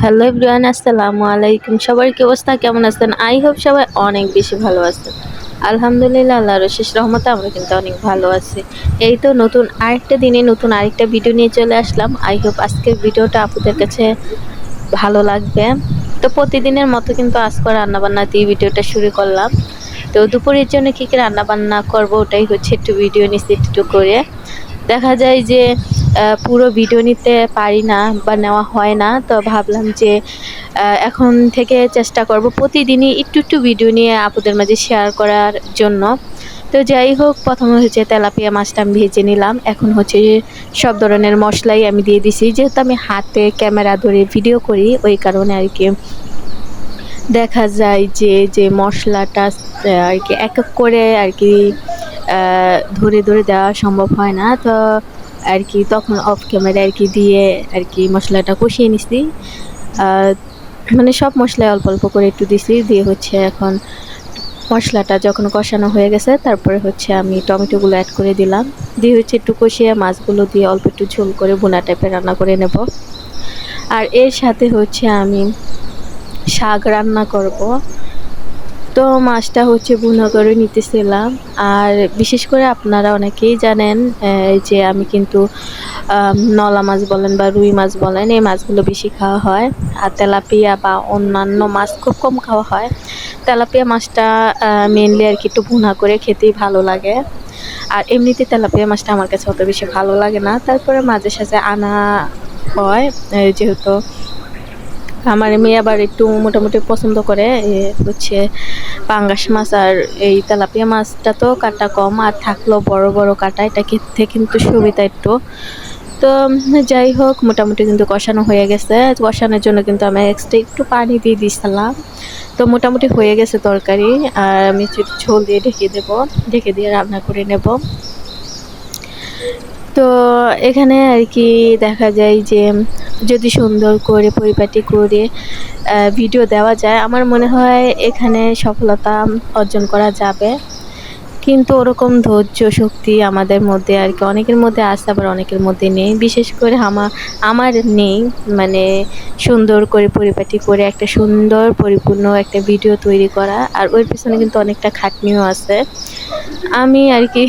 Hello everyone, আসসালামু আলাইকুম। সবার কি অবস্থা, কেমন আছেন? আই হোপ সবাই অনেক বেশি ভালো আছেন। আলহামদুলিল্লাহ, আল্লাহর অশেষ রহমতে আমরা কিন্তু অনেক ভালো আছি। এই তো নতুন আরেকটা দিনে নতুন আরেকটা ভিডিও নিয়ে চলে আসলাম। আই হোপ আজকের ভিডিওটা আপনাদের কাছে ভালো লাগবে। তো প্রতিদিনের মতো কিন্তু আজকে রান্নাবান্না দিয়ে ভিডিওটা শুরু করলাম। তো দুপুরের জন্য কী কী রান্নাবান্না করবো ওটাই হচ্ছে একটু ভিডিও নিচ্ছি একটু করে। দেখা যায় যে পুরো ভিডিও নিতে পারি না বা নেওয়া হয় না, তো ভাবলাম যে এখন থেকে চেষ্টা করব প্রতিদিনই একটু একটু ভিডিও নিয়ে আপনাদের মাঝে শেয়ার করার জন্য। তো যাই হোক, প্রথমে হচ্ছে তেলাপিয়া মাছটা আমি ভেজে নিলাম। এখন হচ্ছে সব ধরনের মশলাই আমি দিয়ে দিছি, যেহেতু আমি হাতে ক্যামেরা ধরে ভিডিও করি ওই কারণে আর কি দেখা যায় যে যে মশলাটা আর কি এক এক করে আর কি ধরে ধরে দেওয়া সম্ভব হয় না, তো আর কি তখন অফ ক্যামেরা আর কি দিয়ে আর কি মশলাটা কষিয়ে নিছি। মানে সব মশলায় অল্প অল্প করে একটু দিছি, দিয়ে হচ্ছে এখন মশলাটা যখন কষানো হয়ে গেছে তারপরে হচ্ছে আমি টমেটোগুলো অ্যাড করে দিলাম, দিয়ে হচ্ছে একটু কষিয়ে মাছগুলো দিয়ে অল্প একটু ঝোল করে ভুনা টাইপের রান্না করে নেব। আর এর সাথে হচ্ছে আমি শাক রান্না করব। তো মাছটা হচ্ছে ভুনা করে নিতেছিলাম। আর বিশেষ করে আপনারা অনেকেই জানেন যে আমি কিন্তু নলা মাছ বলেন বা রুই মাছ বলেন, এই মাছগুলো বেশি খাওয়া হয়। আর তেলাপিয়া বা অন্যান্য মাছ খুব কম খাওয়া হয়। তেলাপিয়া মাছটা মেনলি আর কি একটু ভুনা করে খেতেই ভালো লাগে। আর এমনিতে তেলাপিয়া মাছটা আমার কাছে অত বেশি ভালো লাগে না, তারপরে মাঝে সাঝে আনা হয়। যেহেতু আমার মেয়ে আবার একটু মোটামুটি পছন্দ করে হচ্ছে পাঙ্গাস মাছ, আর এই তেলাপিয়া মাছটা তো কাটা কম, আর থাকলেও বড় বড় কাটা, এটা খেতে কিন্তু সুবিধা একটু। তো যাই হোক, মোটামুটি কিন্তু কষানো হয়ে গেছে। কষানোর জন্য কিন্তু আমি এক্সট্রা একটু পানি দিয়ে দিয়েছিলাম। তো মোটামুটি হয়ে গেছে তরকারি, আর আমি ঝোল দিয়ে ঢেকে দেবো, ঢেকে দিয়ে রান্না করে নেব। তো এখানে আর কি দেখা যায় যে যদি সুন্দর করে পরিপাটি করে ভিডিও দেওয়া যায়, আমার মনে হয় এখানে সফলতা অর্জন করা যাবে। কিন্তু ওরকম ধৈর্য শক্তি আমাদের মধ্যে আর কি অনেকের মধ্যে আছে, আবার অনেকের মধ্যে নেই। বিশেষ করে আমার নেই, মানে সুন্দর করে পরিপাটি করে একটা সুন্দর পরিপূর্ণ একটা ভিডিও তৈরি করা, আর ওর পিছনে কিন্তু অনেকটা খাটনিও আছে। আমি আর কি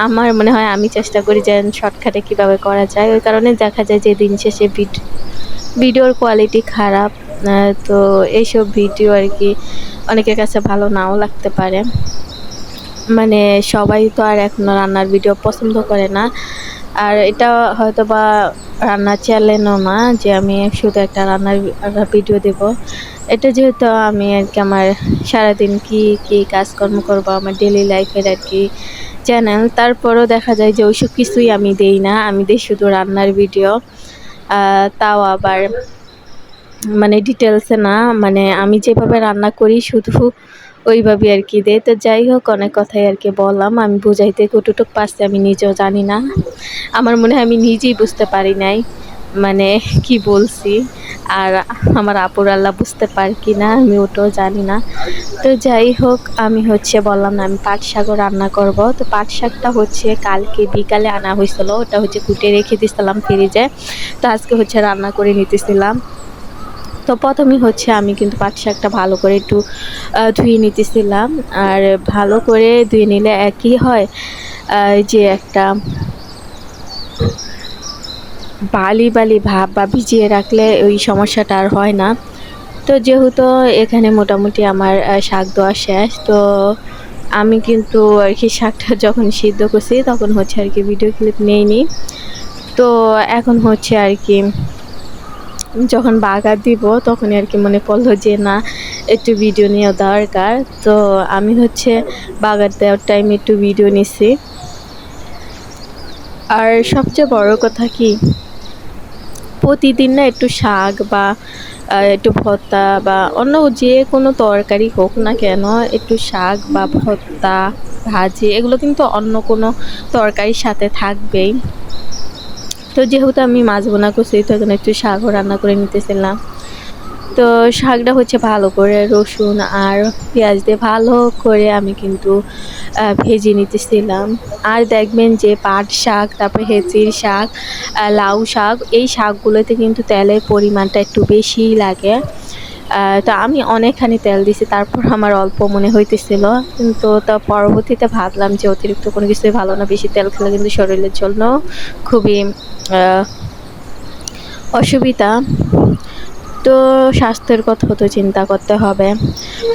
আমার মনে হয় আমি চেষ্টা করি যে শর্টকাটে কীভাবে করা যায়, ওই কারণে দেখা যায় যে দিন শেষে ভিডিওর কোয়ালিটি খারাপ। তো এইসব ভিডিও আর কি অনেকের কাছে ভালো নাও লাগতে পারে। মানে সবাই তো আর এখনও রান্নার ভিডিও পছন্দ করে না। আর এটা হয়তো বা রান্নার চ্যানেলও না যে আমি শুধু একটা রান্নার ভিডিও দেব। এটা যেহেতু আমি আর কি আমার সারাদিন কি কাজকর্ম করবো, আমার ডেলি লাইফের আর কি চ্যানেল, তারপরও দেখা যায় যে ওইসব কিছুই আমি দেই না, আমি দিই শুধু রান্নার ভিডিও। তাও আবার মানে ডিটেলসে না, মানে আমি যেভাবে রান্না করি শুধু ওইভাবে আর কি দেয়। তো যাই হোক, অনেক কথাই আর কি বললাম, আমি বুঝাইতে কতটুক পারছি আমি নিজেও জানি না। আমার মনে হয় আমি নিজেই বুঝতে পারি নাই মানে কি বলছি। আর আমার আপুর আল্লাহ বুঝতে পারে কি না আমি ওটাও জানি না। তো যাই হোক, আমি হচ্ছে বললাম না আমি পাট শাকও রান্না করব। তো পাট শাকটা হচ্ছে কালকে বিকালে আনা হয়েছিল, ওটা হচ্ছে কুটে রেখে দিয়েছিলাম ফ্রিজে। তো আজকে হচ্ছে রান্না করে নিতেছিলাম। তো প্রথমেই হচ্ছে আমি কিন্তু পাট শাকটা ভালো করে একটু ধুয়ে নিতেছিলাম। আর ভালো করে ধুয়ে নিলে একই হয় যে একটা বালি বালি ভাব বা ভিজিয়ে রাখলে ওই সমস্যাটা আর হয় না। তো যেহেতু এখানে মোটামুটি আমার শাক দেওয়া শেষ, তো আমি কিন্তু আর কি শাকটা যখন সিদ্ধ করছি তখন হচ্ছে আর কি ভিডিও ক্লিপ নেইনি। তো এখন হচ্ছে আর কি যখন বাগার দিব তখনই আর কি মনে পড়লো যে না, একটু ভিডিও নেওয়া দরকার। তো আমি হচ্ছে বাগার দেওয়ার টাইমে একটু ভিডিও নিছি। আর সবচেয়ে বড় কথা কি, প্রতিদিন না একটু শাক বা একটু ভর্তা বা অন্য যে কোনো তরকারি হোক না কেন, একটু শাক বা ভর্তা ভাজি এগুলো কিন্তু অন্য কোনো তরকারির সাথে থাকবেই। তো যেহেতু আমি মাছ বোনা করছি, তো এখানে একটু শাকও রান্না করে নিতেছিলাম। তো শাকটা হচ্ছে ভালো করে রসুন আর পেঁয়াজ দিয়ে ভালো করে আমি কিন্তু ভেজে নিতেছিলাম। আর দেখবেন যে পাট শাক, তারপর হেঁচির শাক, লাউ শাক, এই শাকগুলোতে কিন্তু তেলের পরিমাণটা একটু বেশিই লাগে। তো আমি অনেকখানি তেল দিছি, তারপর আমার অল্প মনে হইতেছিল, কিন্তু তা পরবর্তীতে ভাবলাম যে অতিরিক্ত কোনো কিছুই ভালো না, বেশি তেল খেলে কিন্তু শরীরের জন্য খুবই অসুবিধা। তো স্বাস্থ্যের কথা তো চিন্তা করতে হবে।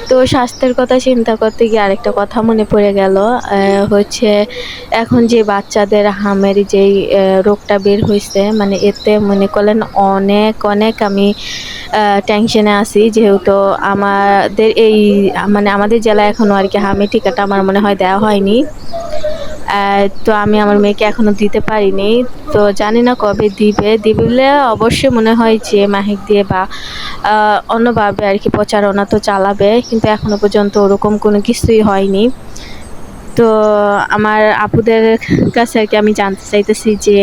তো স্বাস্থ্যের কথা চিন্তা করতে গিয়ে আরেকটা কথা মনে পড়ে গেল, হচ্ছে এখন যে বাচ্চাদের হামের যেই রোগটা বের হয়েছে, মানে এতে মনে করলেন অনেক অনেক আমি টেনশনে আছি, যেহেতু আমাদের এই মানে আমাদের জেলায় এখনও আর কি হামের টিকাটা আমার মনে হয় দেওয়া হয়নি। তো আমি আমার মেয়েকে এখনো দিতে পারিনি, তো জানি না কবে দিবে। দিলে অবশ্যই মনে হয় যে মাহিক দিয়ে বা অন্যভাবে আর কি প্রচারণা তো চালাবে, কিন্তু এখনো পর্যন্ত ওরকম কোনো কিছুই হয়নি। তো আমার আপুদের কাছে আর কি আমি জানতে চাইতেছি যে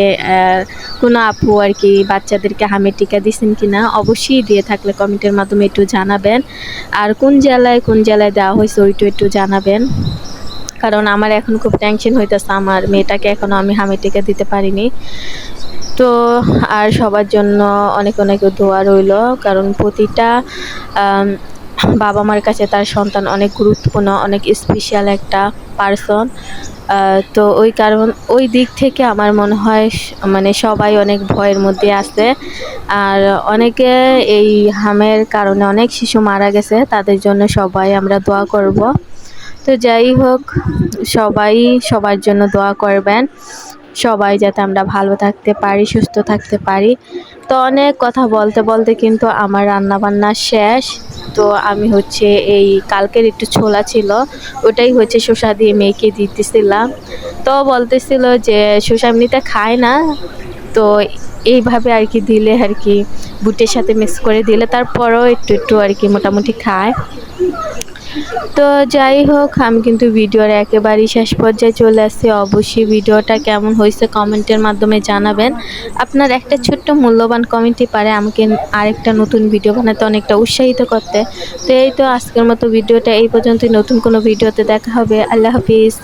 কোনো আপু আর কি বাচ্চাদেরকে হামের টিকা দিচ্ছেন কিনা, অবশ্যই দিয়ে থাকলে কমেন্টের মাধ্যমে একটু জানাবেন। আর কোন জেলায় দেওয়া হয়েছে ওইটা একটু জানাবেন, কারণ আমার এখন খুব টেনশন হইতেছে, আমার মেয়েটাকে এখনো আমি হামের টিকা দিতে পারিনি। তো আর সবার জন্য অনেক অনেক দোয়া রইল, কারণ প্রতিটা বাবা মার কাছে তার সন্তান অনেক গুরুত্বপূর্ণ, অনেক স্পেশাল একটা পার্সন। তো ওই দিক থেকে আমার মনে হয় মানে সবাই অনেক ভয়ের মধ্যে আছে। আর অনেকে এই হামের কারণে অনেক শিশু মারা গেছে, তাদের জন্য সবাই আমরা দোয়া করব। তো যাই হোক, সবাই সবার জন্য দোয়া করবেন, সবাই যাতে আমরা ভালো থাকতে পারি, সুস্থ থাকতে পারি। তো অনেক কথা বলতে বলতে কিন্তু আমার রান্না বান্না শেষ। তো আমি হচ্ছে এই কালকের একটু ছোলা ছিল, ওটাই হচ্ছে শসা দিয়ে মেয়েকে দিতেছিলাম। তো বলতেছিল যে শসা এমনিতে খায় না, তো এইভাবে আর কি দিলে আর কি বুটের সাথে মিক্স করে দিলে তারপরও একটু একটু আর কি মোটামুটি খায়। তো যাই হোক, আমি কিন্তু ভিডিওর একেবারেই শেষ পর্যায়ে চলে আসছি। অবশ্যই ভিডিওটা কেমন হয়েছে কমেন্টের মাধ্যমে জানাবেন। আপনার একটা ছোট্ট মূল্যবান কমেন্টই পারে আমাকে আরেকটা নতুন ভিডিও বানাতে অনেকটা উৎসাহিত করতে। তো এই তো আজকের মতো ভিডিওটা এই পর্যন্তই, নতুন কোনো ভিডিওতে দেখা হবে। আল্লাহ হাফিজ।